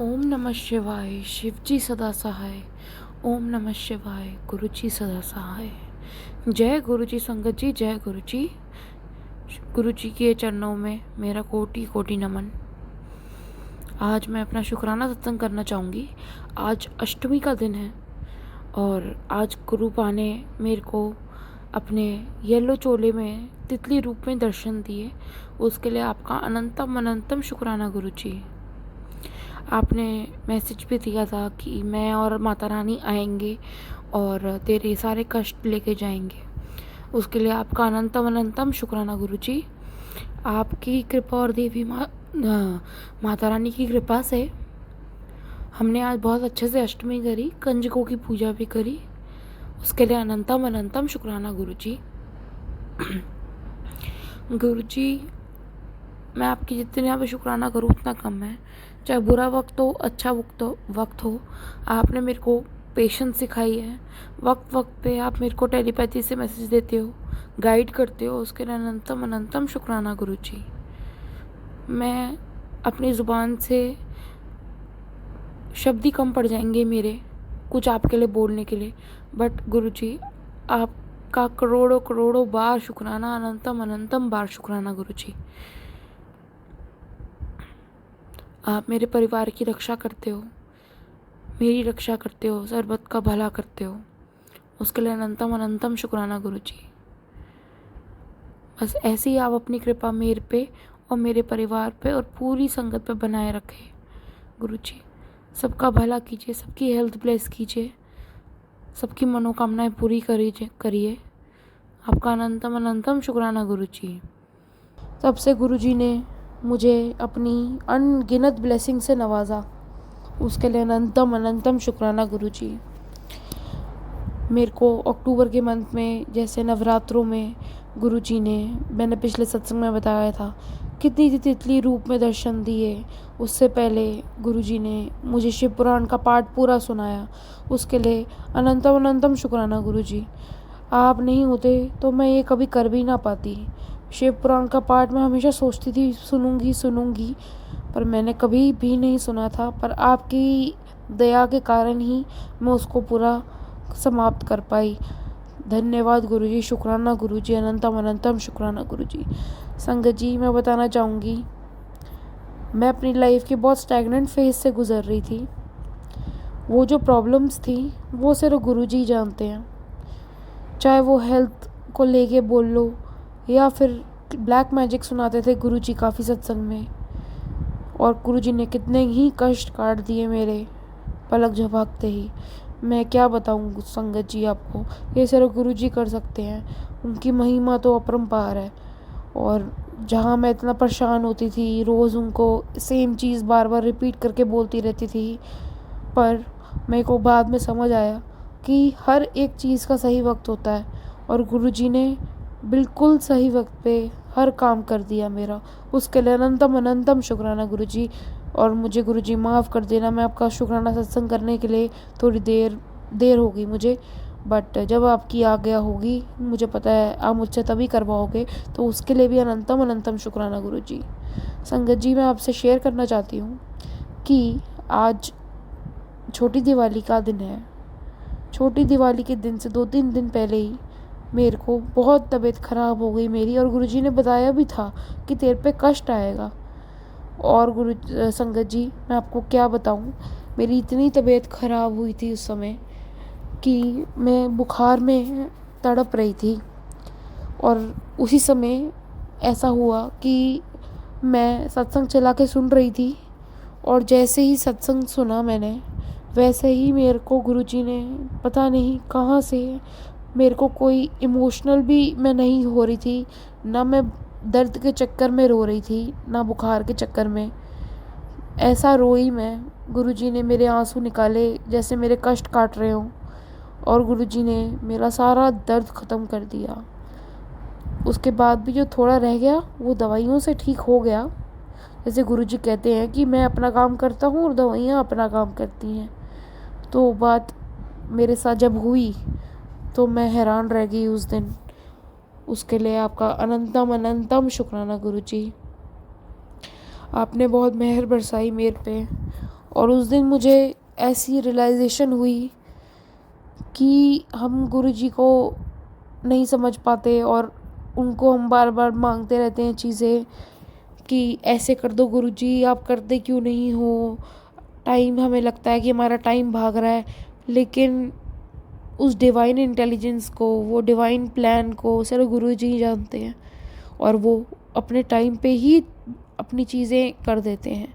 ओम नमः शिवाय शिवजी सदा सहाय। ओम नमः शिवाय गुरुजी सदा सहाय। जय गुरुजी संगत जी, जय गुरुजी। गुरुजी के चरणों में मेरा कोटि कोटि नमन। आज मैं अपना शुक्राना सत्संग करना चाहूँगी। आज अष्टमी का दिन है और आज गुरु पा ने मेरे को अपने येलो चोले में तितली रूप में दर्शन दिए। उसके लिए आपका अनंतम अनंतम शुक्राना गुरुजी। आपने मैसेज भी दिया था कि मैं और माता रानी आएंगे और तेरे सारे कष्ट लेके जाएंगे। उसके लिए आपका अनंतम अनंतम शुक्राना गुरुजी। आपकी कृपा और माता रानी की कृपा से हमने आज बहुत अच्छे से अष्टमी करी, कंजकों की पूजा भी करी। उसके लिए अनंतम अनंतम शुक्राना गुरुजी। गुरुजी, मैं आपकी जितने यहाँ पे शुक्राना करूँ उतना कम है। चाहे बुरा वक्त हो, अच्छा वक्त हो, आपने मेरे को पेशेंस सिखाई है। वक्त वक्त पे आप मेरे को टेलीपैथी से मैसेज देते हो, गाइड करते हो। उसके लिए अनंतम अनंतम शुक्राना गुरुजी। मैं अपनी ज़ुबान से शब्द ही कम पड़ जाएंगे मेरे कुछ आपके लिए बोलने के लिए, बट गुरुजी आपका करोड़ों करोड़ों बार शुक्राना, अनंतम अनंतम बार शुक्राना गुरुजी। आप मेरे परिवार की रक्षा करते हो, मेरी रक्षा करते हो, सर्वत का भला करते हो। उसके लिए अनंतम अनंतम शुक्राना गुरुजी। बस ऐसे ही आप अपनी कृपा मेरे पे और मेरे परिवार पे और पूरी संगत पे बनाए रखें गुरुजी। सबका भला कीजिए, सबकी हेल्थ ब्लेस कीजिए, सबकी मनोकामनाएं पूरी करिए। आपका अनंतम अनंतम शुक्राना गुरुजी। तब से गुरुजी ने मुझे अपनी अनगिनत ब्लेसिंग से नवाजा। उसके लिए अनंतम अनंतम शुक्राना गुरुजी। मेरे को अक्टूबर के मंथ में जैसे नवरात्रों में गुरुजी ने, मैंने पिछले सत्संग में बताया था, कितनी तितली रूप में दर्शन दिए। उससे पहले गुरुजी ने मुझे शिव पुराण का पाठ पूरा सुनाया। उसके लिए अनंतम अनंतम शुक्राना गुरुजी। आप नहीं होते तो मैं ये कभी कर भी ना पाती। शिव पुराण का पाठ मैं हमेशा सोचती थी सुनूंगी, पर मैंने कभी भी नहीं सुना था। पर आपकी दया के कारण ही मैं उसको पूरा समाप्त कर पाई। धन्यवाद गुरुजी, शुक्राना गुरुजी, अनंतम अनंतम शुक्राना गुरुजी। संगत जी, मैं बताना चाहूँगी, मैं अपनी लाइफ के बहुत स्टैग्नेंट फेज से गुजर रही थी। वो जो प्रॉब्लम्स थी वो सिर्फ गुरुजी जानते हैं। चाहे वो हेल्थ को लेके बोल लो या फिर ब्लैक मैजिक सुनाते थे गुरुजी काफ़ी सत्संग में, और गुरुजी ने कितने ही कष्ट काट दिए मेरे पलक झपकते ही। मैं क्या बताऊँ संगत जी आपको, ये सिर्फ गुरुजी कर सकते हैं। उनकी महिमा तो अपरंपार है। और जहाँ मैं इतना परेशान होती थी, रोज़ उनको सेम चीज़ बार बार रिपीट करके बोलती रहती थी, पर मेरे को बाद में समझ आया कि हर एक चीज़ का सही वक्त होता है, और गुरुजी ने बिल्कुल सही वक्त पे हर काम कर दिया मेरा। उसके लिए अनंतम अनंतम शुक्राना गुरुजी। और मुझे गुरुजी माफ़ कर देना, मैं आपका शुक्राना सत्संग करने के लिए थोड़ी देर होगी मुझे, बट जब आपकी आज्ञा होगी, मुझे पता है आप मुझसे तभी करवाओगे, तो उसके लिए भी अनंतम अनंतम शुक्राना गुरुजी। संगत जी, मैं आपसे शेयर करना चाहती हूँ कि आज छोटी दिवाली का दिन है। छोटी दिवाली के दिन से 2-3 दिन पहले ही मेरे को बहुत तबीयत ख़राब हो गई मेरी, और गुरुजी ने बताया भी था कि तेरे पे कष्ट आएगा। और संगत जी, मैं आपको क्या बताऊं, मेरी इतनी तबीयत ख़राब हुई थी उस समय कि मैं बुखार में तड़प रही थी। और उसी समय ऐसा हुआ कि मैं सत्संग चला के सुन रही थी, और जैसे ही सत्संग सुना मैंने, वैसे ही मेरे को गुरुजी ने पता नहीं कहाँ से, मेरे को कोई इमोशनल भी मैं नहीं हो रही थी, ना मैं दर्द के चक्कर में रो रही थी, ना बुखार के चक्कर में। ऐसा रोई मैं, गुरुजी ने मेरे आंसू निकाले जैसे मेरे कष्ट काट रहे हों, और गुरुजी ने मेरा सारा दर्द ख़त्म कर दिया। उसके बाद भी जो थोड़ा रह गया वो दवाइयों से ठीक हो गया। जैसे गुरुजी कहते हैं कि मैं अपना काम करता हूँ और दवाइयाँ अपना काम करती हैं, तो बात मेरे साथ जब हुई तो मैं हैरान रह गई उस दिन। उसके लिए आपका अनंतम अनंतम शुक्राना गुरुजी। आपने बहुत मेहर बरसाई मेरे पे, और उस दिन मुझे ऐसी रियलाइजेशन हुई कि हम गुरुजी को नहीं समझ पाते और उनको हम बार बार मांगते रहते हैं चीज़ें कि ऐसे कर दो गुरुजी, आप करते क्यों नहीं हो। टाइम, हमें लगता है कि हमारा टाइम भाग रहा है, लेकिन उस डिवाइन इंटेलिजेंस को, वो डिवाइन प्लान को सिर्फ गुरुजी ही जानते हैं और वो अपने टाइम पे ही अपनी चीज़ें कर देते हैं,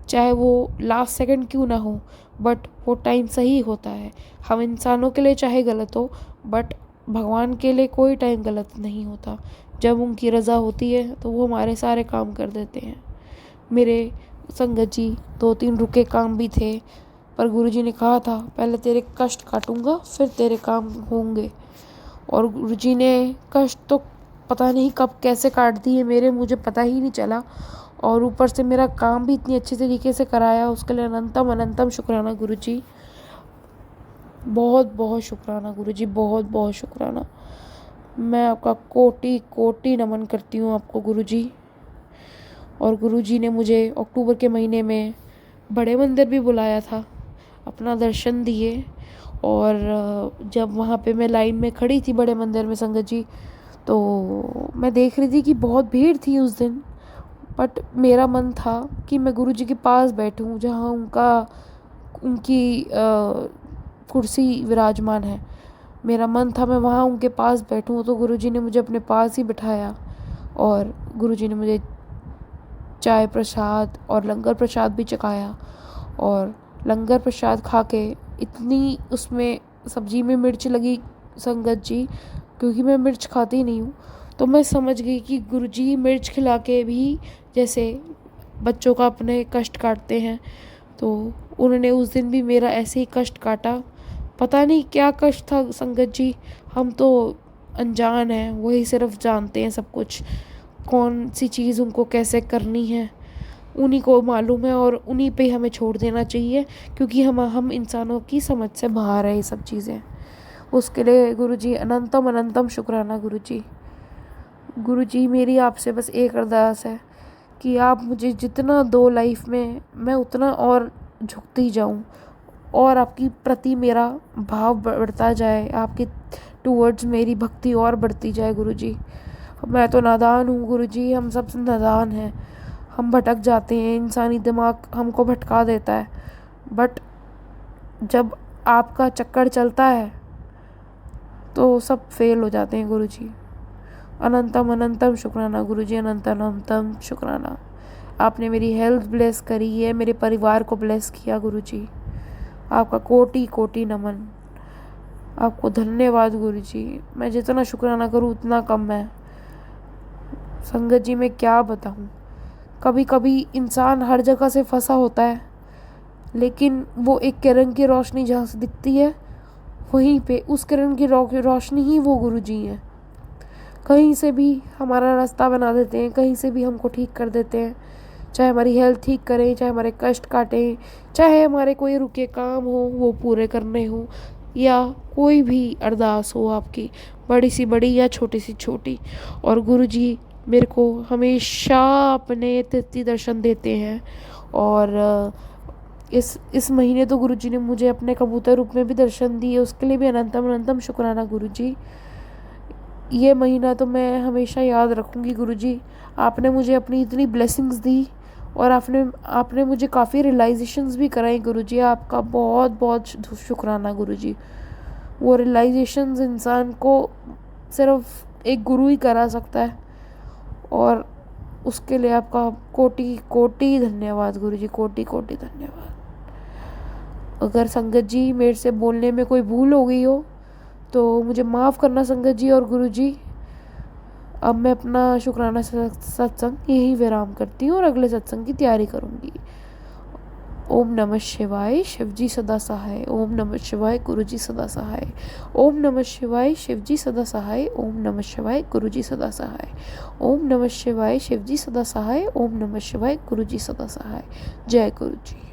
चाहे वो लास्ट सेकंड क्यों ना हो, बट वो टाइम सही होता है। हम इंसानों के लिए चाहे गलत हो, बट भगवान के लिए कोई टाइम गलत नहीं होता। जब उनकी रज़ा होती है तो वो हमारे सारे काम कर देते हैं। मेरे संगत जी 2-3 रुके काम भी थे, पर गुरुजी ने कहा था पहले तेरे कष्ट काटूंगा फिर तेरे काम होंगे। और गुरुजी ने कष्ट तो पता नहीं कब कैसे काट दिए मेरे, मुझे पता ही नहीं चला। और ऊपर से मेरा काम भी इतनी अच्छे तरीके से कराया, उसके लिए अनंतम अनंतम शुक्राना गुरुजी। बहुत बहुत शुक्राना गुरुजी, बहुत बहुत शुक्राना। मैं आपका कोटि कोटि नमन करती हूँ आपको गुरुजी। और गुरुजी ने मुझे अक्टूबर के महीने में बड़े मंदिर भी बुलाया था, अपना दर्शन दिए। और जब वहाँ पे मैं लाइन में खड़ी थी बड़े मंदिर में संगत जी, तो मैं देख रही थी कि बहुत भीड़ थी उस दिन, बट मेरा मन था कि मैं गुरुजी के पास बैठूं जहाँ उनकी कुर्सी विराजमान है। मेरा मन था मैं वहाँ उनके पास बैठूं, तो गुरुजी ने मुझे अपने पास ही बिठाया और गुरुजी ने मुझे चाय प्रसाद और लंगर प्रसाद भी चखाया। और लंगर प्रसाद खा के इतनी उसमें सब्जी में मिर्च लगी संगत जी, क्योंकि मैं मिर्च खाती नहीं हूँ, तो मैं समझ गई कि गुरुजी मिर्च खिला के भी जैसे बच्चों का अपने कष्ट काटते हैं, तो उन्होंने उस दिन भी मेरा ऐसे ही कष्ट काटा। पता नहीं क्या कष्ट था संगत जी, हम तो अनजान हैं, वही सिर्फ जानते हैं सब कुछ, कौन सी चीज़ उनको कैसे करनी है उन्हीं को मालूम है, और उन्हीं पे हमें छोड़ देना चाहिए, क्योंकि हम इंसानों की समझ से बाहर है ये सब चीज़ें। उसके लिए गुरुजी अनंतम अनंतम शुक्राना गुरुजी। गुरुजी मेरी आपसे बस एक अरदास है कि आप मुझे जितना दो लाइफ में, मैं उतना और झुकती जाऊं और आपकी प्रति मेरा भाव बढ़ता जाए, आपके टूवर्ड्स मेरी भक्ति और बढ़ती जाए गुरुजी। मैं तो नादान हूँ गुरुजी, हम सब नादान हैं, हम भटक जाते हैं, इंसानी दिमाग हमको भटका देता है, बट जब आपका चक्कर चलता है तो सब फेल हो जाते हैं गुरुजी। अनंतम अनंतम शुक्राना गुरुजी, अनंतम अनंतम शुक्राना। आपने मेरी हेल्थ ब्लेस करी है, मेरे परिवार को ब्लेस किया गुरुजी, आपका कोटि कोटि नमन, आपको धन्यवाद गुरुजी। मैं जितना शुक्राना करूँ उतना कम है संगत जी, मैं क्या बताऊँ। कभी कभी इंसान हर जगह से फंसा होता है, लेकिन वो एक किरण की रोशनी जहाँ से दिखती है, वहीं पे उस किरण की रोशनी ही वो गुरुजी हैं। कहीं से भी हमारा रास्ता बना देते हैं, कहीं से भी हमको ठीक कर देते हैं, चाहे हमारी हेल्थ ठीक करें, चाहे हमारे कष्ट काटें, चाहे हमारे कोई रुके काम हो वो पूरे करने हो, या कोई भी अरदास हो आपकी, बड़ी सी बड़ी या छोटी सी छोटी। और गुरुजी मेरे को हमेशा अपने तृप्ति दर्शन देते हैं। और इस महीने तो गुरुजी ने मुझे अपने कबूतर रूप में भी दर्शन दिए, उसके लिए भी अनंतम अनंतम शुक्राना गुरुजी। ये महीना तो मैं हमेशा याद रखूँगी गुरुजी। आपने मुझे अपनी इतनी ब्लेसिंग्स दी और आपने मुझे काफ़ी रियलाइजेशंस भी कराई गुरुजी, आपका बहुत बहुत शुक्राना गुरुजी। वो रियलाइजेशंस इंसान को सिर्फ एक गुरु ही करा सकता है, और उसके लिए आपका कोटि कोटि धन्यवाद गुरुजी, कोटि कोटि धन्यवाद। अगर संगत जी मेरे से बोलने में कोई भूल हो गई हो तो मुझे माफ़ करना संगत जी और गुरुजी। अब मैं अपना शुक्राना सत्संग यहीं विराम करती हूँ और अगले सत्संग की तैयारी करूँगी। ओम नमः शिवाय, शिवजी सदा सहाय। ओम नमः शिवाय, गुरुजी सदा सहाय। ओम नमः शिवाय, शिवजी सदा सहाय। ओम नमः शिवाय, गुरुजी सदा सहाय। ओम नमः शिवाय, शिवजी सदा सहाय। ओम नमः शिवाय, गुरुजी सदा सहाय। जय गुरुजी।